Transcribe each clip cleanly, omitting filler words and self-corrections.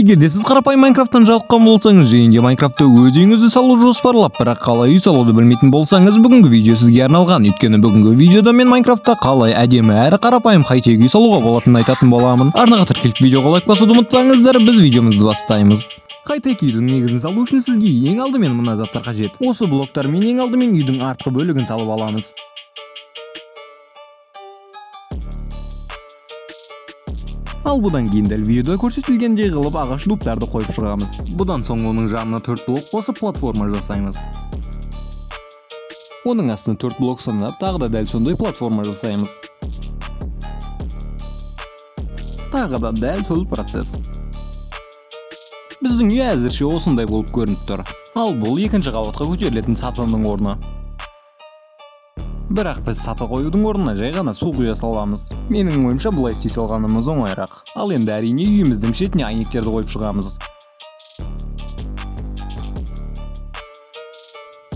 Эгерде сиз карапайым Майнкрафттан жалыккан болсаңыз, жейинде Майнкрафтта өз үйүңүздү салуу жоспарлап, бирок калай үй салууду билмейтин болсаңыз, бүгүнкү видео сизге арналган. Өйткөнү бүгүнкү видеодо мен Майнкрафтта калай адемі әрі карапайым хай-тек үй салууга болотунун айтатын боламын. Арнага тиркелип видеого лайк басууду унутпаңыздар, биз видеомузду баштайбыз. Хай-тек үйдүн негизин салуу үчүн сизге эң алдымен мына заттар кажет. Осы блоктар менен эң алдымен үйдүн арткы бөлүгүн салып алабыз. Ал будан кийин дәл видеода көрсөтүлгендей кылып агач дуптарды коюп чыгабыз. Будан соң онун жанына 4 блок басып платформа жасайбыз. Онун астына 4 блок сынап, дагы да дәл сондай платформа жасайбыз. Дагы да дәл сол процесс. Биздин үй азырча осундай болуп көрүнүп тур. Ал бул экинчи кабатка көтөрүлөтүн сатынын орну. Бирок биз саты коюудун ордуна жай гана суу куя салабыз. Менин оюмча булай истей салганыбыз оңоюраак. Ал энди арине үйүмүздүн четине айнектерди коюп чыгабыз.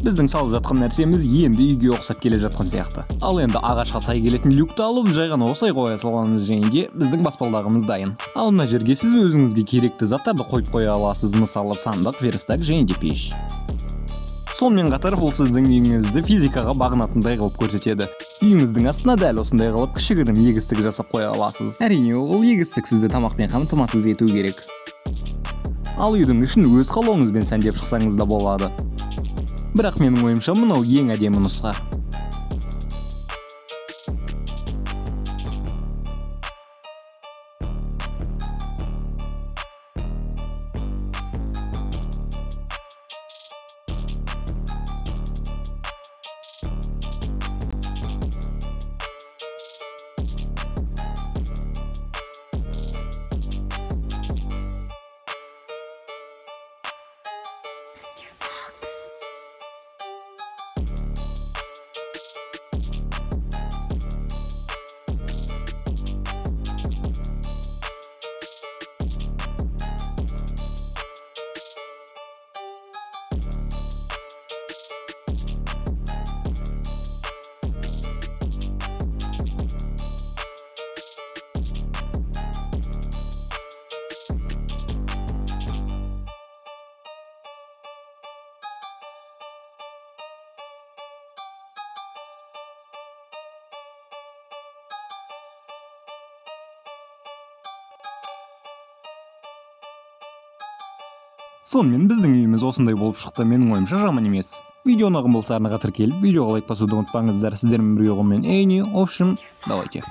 Биздин салып жаткан нерсемиз энди үйгө окшоп келе жаткан сыяктуу. Ал энди агачка сай келетин люкту алып, жай гана осай кое салганыбыз жейинде биздин баспалдагыбыз дайын. Ал мына жерге сиз өзүңүзгө керектүү заттарды коюп кое аласыз, мисалы сандык, верстак жейинде пеш. Сонымен катар бул сиздин үйүңүздү физикага багынатындай кылып көрсөтөдү. Үйүңүздүн астына дәл осундай кылып кичигирим эгистик жасап кое аласыз. Арине бул эгистик сизди тамак менен камтамасыз этүү керек. Ал үйдүн ишин өз калооңуз менен сандеп чыксаңыз да болот. Бирок менин оюмча мынау эң адемі нуска. Сонымен биздин үйүмүз осундай болуп чыкты, менин оюмча жаман эмес. Видео унаган болсо арнага тиркелип, видеого лайк басууду унутпаңыздар. Сиздер менен бирге мен Эйни, в общем, давайте.